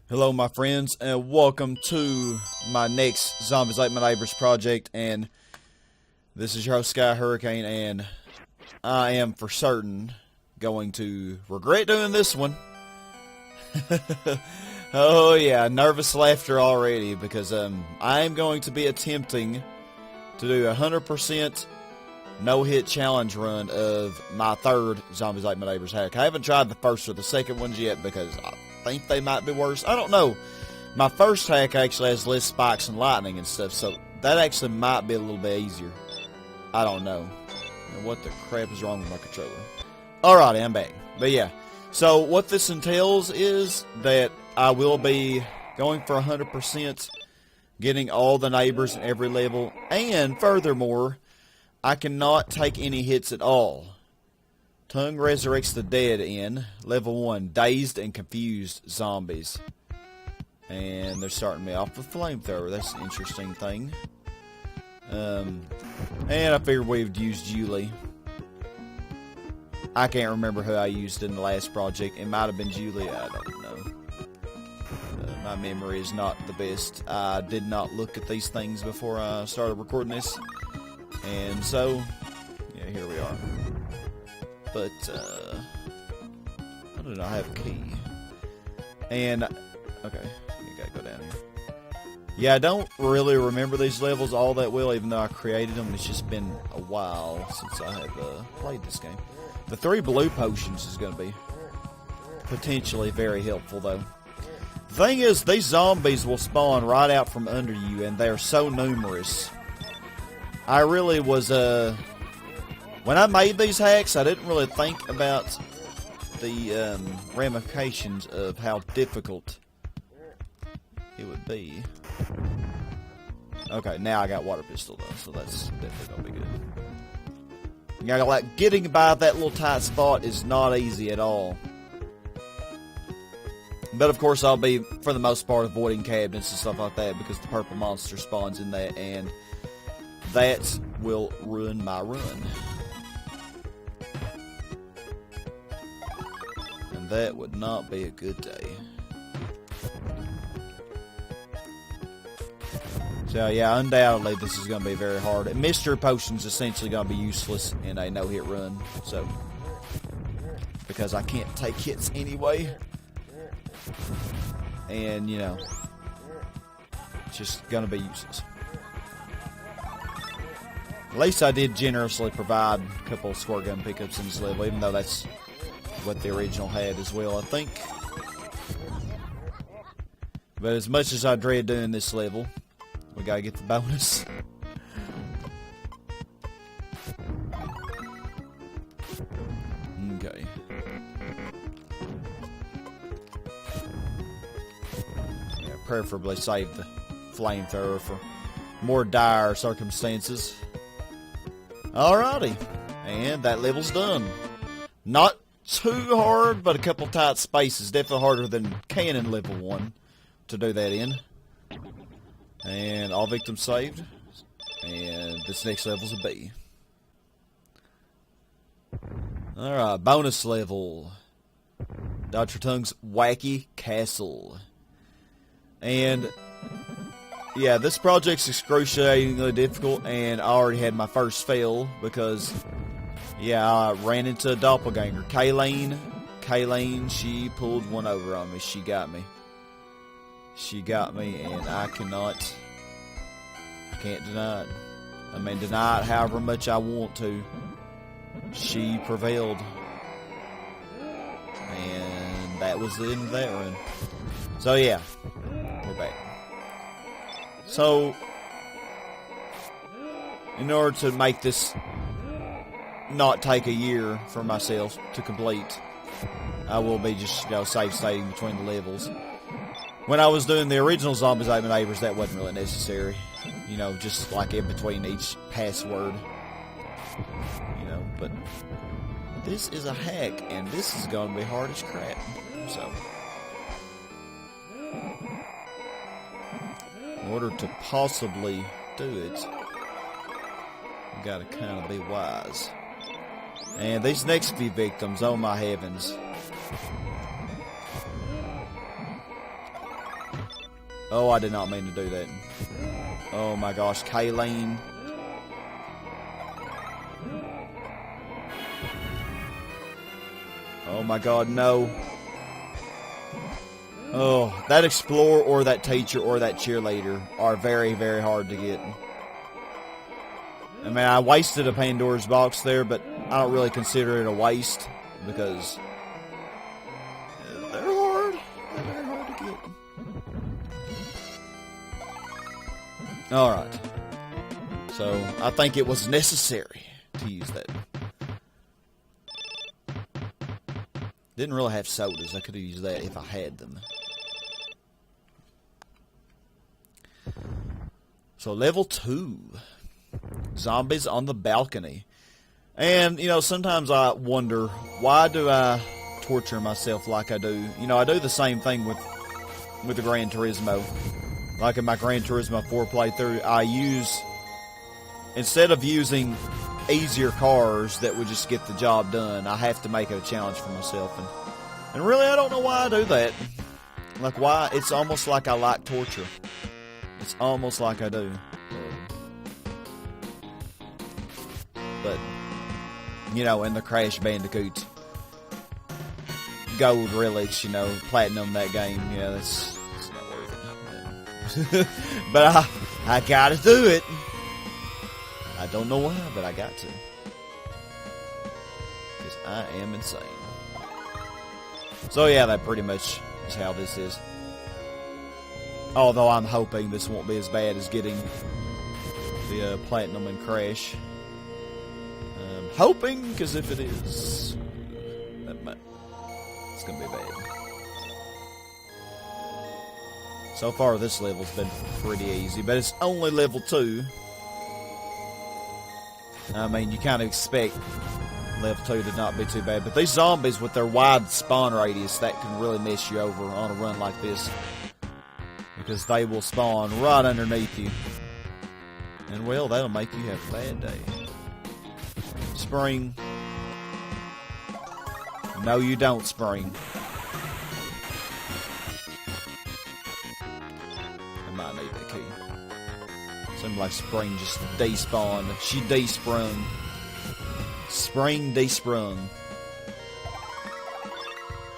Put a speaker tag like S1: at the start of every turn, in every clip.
S1: Hello my friends and welcome to my next Zombies Like My Neighbors project, and this is your host Sky Hurricane, and I am for certain going to regret doing this one. Oh yeah, nervous laughter already, because I am going to be attempting to do a 100% no-hit challenge run of my third Zombies Like My Neighbors hack. I haven't tried the first or the second ones yet because I think they might be worse. I don't know. My first hack actually has less spikes and lightning and stuff, so that actually might be a little bit easier. I don't know. And what the crap is wrong with my controller? Alrighty, I'm back. But yeah, so what this entails is that I will be going for 100%, getting all the neighbors in every level, and furthermore, I cannot take any hits at all. Tongue resurrects the dead in level 1, Dazed and Confused Zombies. And they're starting me off with Flamethrower. That's an interesting thing. And I figured we'd used Julie. I can't remember who I used in the last project. It might have been Julie. I don't know. My memory is not the best. I did not look at these things before I started recording this. And so, yeah, here we are. But, I do not have a key. And, okay, you gotta go down here. Yeah, I don't really remember these levels all that well, even though I created them. It's just been a while since I have played this game. The 3 blue potions is going to be potentially very helpful, though. The thing is, these zombies will spawn right out from under you, and they're so numerous. I really was, when I made these hacks, I didn't really think about the ramifications of how difficult it would be. Okay, now I got water pistol though, so that's definitely gonna be good. Yeah, like getting by that little tight spot is not easy at all. But of course, I'll be for the most part avoiding cabinets and stuff like that because the purple monster spawns in that, and that will ruin my run. And that would not be a good day. So yeah, undoubtedly this is going to be very hard. And mystery potion's essentially going to be useless in a no-hit run. So, because I can't take hits anyway. And, you know, it's just going to be useless. At least I did generously provide a couple of squirt gun pickups in this level, even though that's what the original had as well, I think. But as much as I dread doing this level, we gotta get the bonus. Okay. Yeah, preferably save the flamethrower for more dire circumstances. Alrighty, and that level's done. Not too hard, but a couple tight spaces. Definitely harder than Cannon level 1 to do that in. And all victims saved. And this next level's a B. Alright, bonus level. Dr. Tongue's Wacky Castle. And yeah, this project's excruciatingly difficult, and I already had my first fail because, yeah, I ran into a doppelganger. Kayleen, she pulled one over on me. She got me. She got me, and I can't deny it. I mean, deny it however much I want to. She prevailed. And that was the end of that run. So yeah, we're back. So, in order to make this not take a year for myself to complete, I will be just, you know, save stating between the levels. When I was doing the original Zombies Like My Neighbors, that wasn't really necessary. You know, just like in between each password. You know, but this is a hack, and this is going to be hard as crap. So, in order to possibly do it, you gotta kind of be wise. And these next few victims, oh my heavens. Oh, I did not mean to do that. Oh my gosh, Kayleen. Oh my god, no. Oh, that explorer or that teacher or that cheerleader are very, very hard to get. I mean, I wasted a Pandora's box there, but I don't really consider it a waste because they're hard. They're very hard to get. Alright. So, I think it was necessary to use that. Didn't really have sodas. I could have used that if I had them. So, level 2. Zombies on the balcony. And, you know, sometimes I wonder, why do I torture myself like I do? You know, I do the same thing with the Gran Turismo. Like in my Gran Turismo 4 playthrough, I use, instead of using easier cars that would just get the job done, I have to make it a challenge for myself. And really, I don't know why I do that. Like, why? It's almost like I like torture. It's almost like I do. But, you know, in the Crash Bandicoot Gold Relics, you know, platinum that game, yeah, it's not worth it. But I gotta do it. I don't know why, but I got to. Because I am insane. So yeah, that pretty much is how this is. Although I'm hoping this won't be as bad as getting the platinum and Crash. Hoping, because if it is, it's going to be bad. So far, this level's been pretty easy, but it's only level 2. I mean, you kind of expect level 2 to not be too bad, but these zombies with their wide spawn radius, that can really mess you over on a run like this. Because they will spawn right underneath you. And, well, that'll make you have a bad day. Spring. No, you don't, Spring. I might need the key. Seems like Spring just despawned. She desprung. Spring desprung.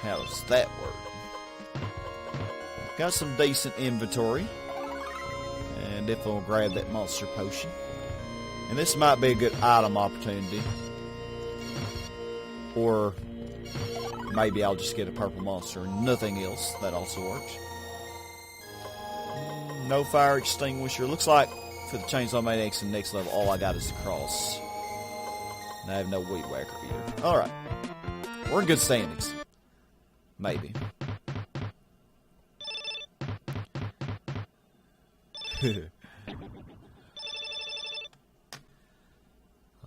S1: How does that work? Got some decent inventory. And if I'll grab that monster potion. And this might be a good item opportunity. Or maybe I'll just get a purple monster and nothing else. That also works. No fire extinguisher. Looks like for the Chainsaw Maniacs in the next level, all I got is the cross. And I have no weed whacker either. Alright. We're in good standings. Maybe.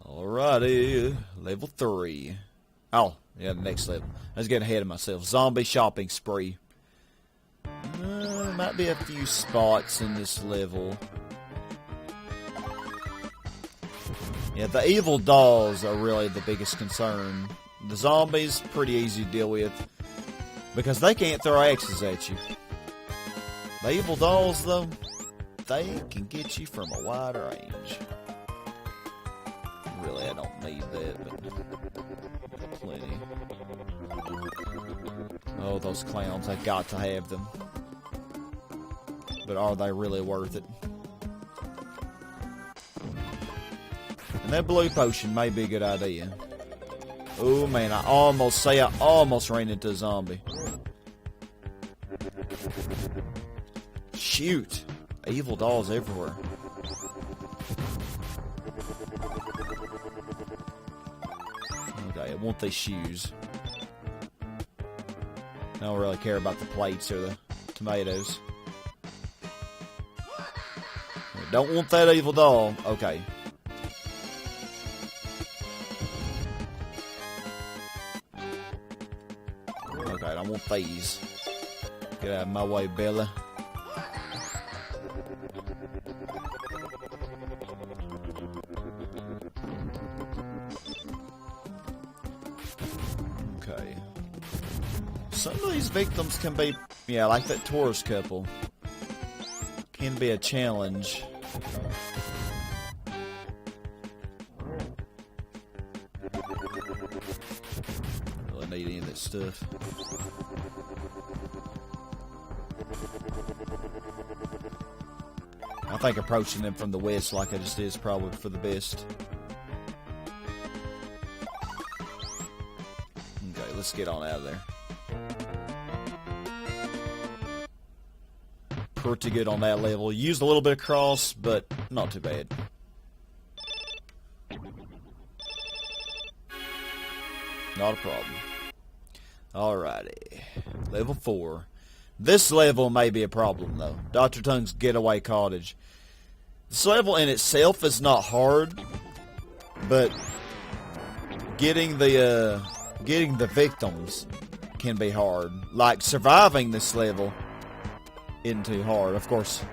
S1: Alrighty, level 3. Oh, yeah, the next level. I was getting ahead of myself. Zombie shopping spree. Might be a few spots in this level. Yeah, the evil dolls are really the biggest concern. The zombies, pretty easy to deal with. Because they can't throw axes at you. The evil dolls, though, they can get you from a wide range. Really, I don't need that, but plenty. Oh, those clowns, I got to have them. But are they really worth it? And that blue potion may be a good idea. Oh man, I almost ran into a zombie. Shoot! Evil dolls everywhere. Okay, I want these shoes. I don't really care about the plates or the tomatoes. Don't want that evil doll. Okay. Okay, I don't want these. Get out of my way, Bella. Okay. Some of these victims can be, yeah, like that tourist couple. can be a challenge. Really need any of this stuff. I think approaching them from the west like I just did is probably for the best. Okay, let's get on out of there. Pretty good on that level. Used a little bit of cross, but not too bad. Not a problem. Alrighty. Level 4. This level may be a problem, though. Dr. Tongue's Getaway Cottage. This level in itself is not hard, but getting the victims can be hard. Like, surviving this level isn't too hard. Of course,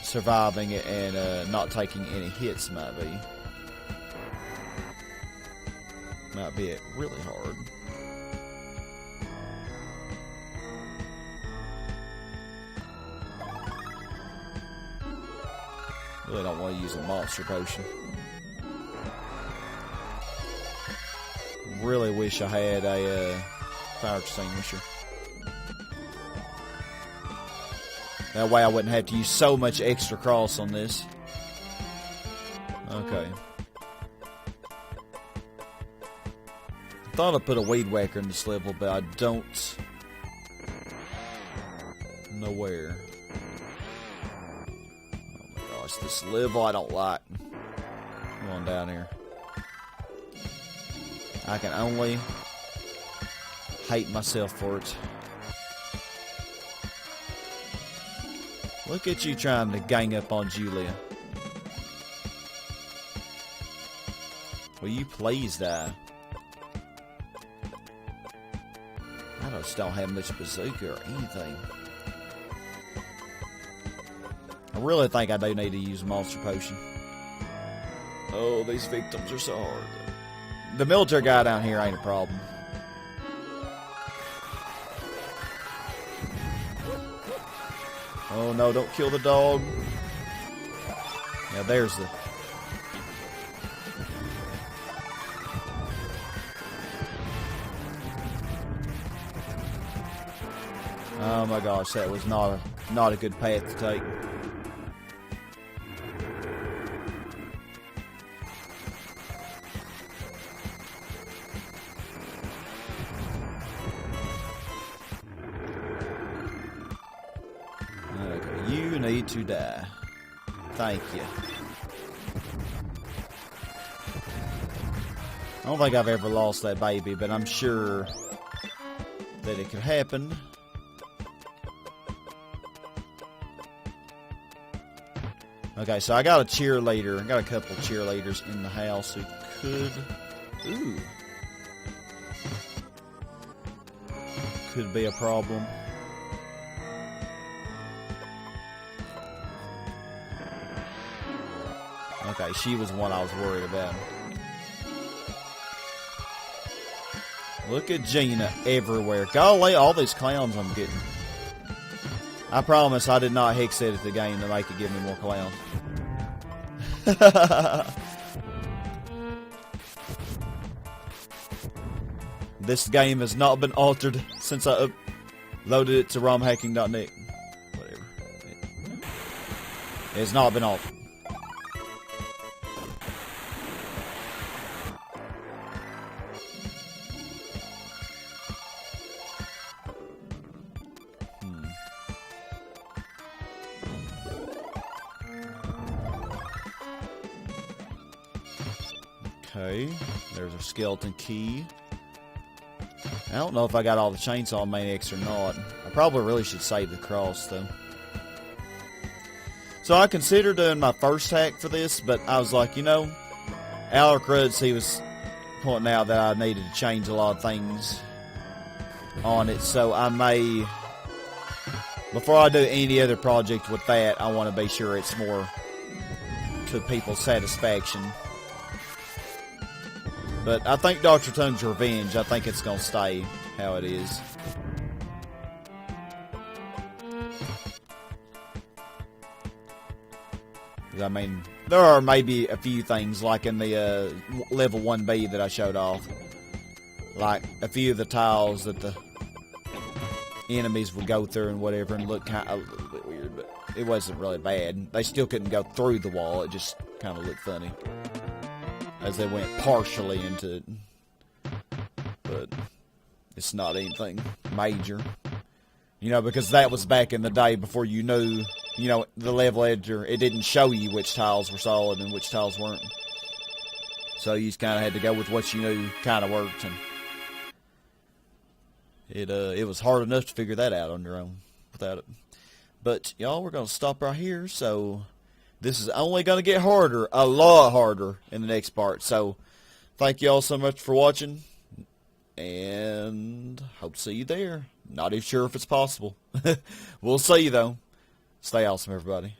S1: surviving it and not taking any hits might be it really hard. Really don't want to use a monster potion. Really wish I had a fire extinguisher. That way I wouldn't have to use so much extra cross on this. Okay. I thought I'd put a weed whacker in this level, but I don't know where. Oh my gosh, this level I don't like. Come on down here. I can only hate myself for it. Look at you trying to gang up on Julia. Will you please die? I just don't have much bazooka or anything. I really think I do need to use a monster potion. Oh, these victims are so hard. The military guy down here ain't a problem. Oh no, don't kill the dog. Yeah, there's the... Oh my gosh, that was not a good path to take. Okay, you need to die. Thank you. I don't think I've ever lost that baby, but I'm sure that it could happen. Okay, so I got a cheerleader. I got a couple cheerleaders in the house who could be a problem. Okay, she was one I was worried about. Look at Gina everywhere. Golly, all these clowns I'm getting. I promise I did not hex edit the game to make it give me more clowns. This game has not been altered since I uploaded it to romhacking.net. Whatever. It has not been altered. Okay, there's a skeleton key. I don't know if I got all the chainsaw maniacs or not. I probably really should save the cross, though. So I considered doing my first hack for this, but I was like, you know, Alarcruds, he was pointing out that I needed to change a lot of things on it, so I may, before I do any other project with that, I want to be sure it's more to people's satisfaction. But I think Dr. Tongue's Revenge, I think it's going to stay how it is. I mean, there are maybe a few things, like in the level 1B that I showed off. Like, a few of the tiles that the enemies would go through and whatever, and look kind of a little bit weird, but it wasn't really bad. They still couldn't go through the wall, it just kind of looked funny as they went partially into it. But it's not anything major. You know, because that was back in the day before you knew, you know, the level editor, it didn't show you which tiles were solid and which tiles weren't. So you just kind of had to go with what you knew kind of worked, and it was hard enough to figure that out on your own without it. But, y'all, we're going to stop right here, so this is only going to get harder, a lot harder in the next part. So, thank y'all so much for watching, and hope to see you there. Not even sure if it's possible. We'll see you, though. Stay awesome, everybody.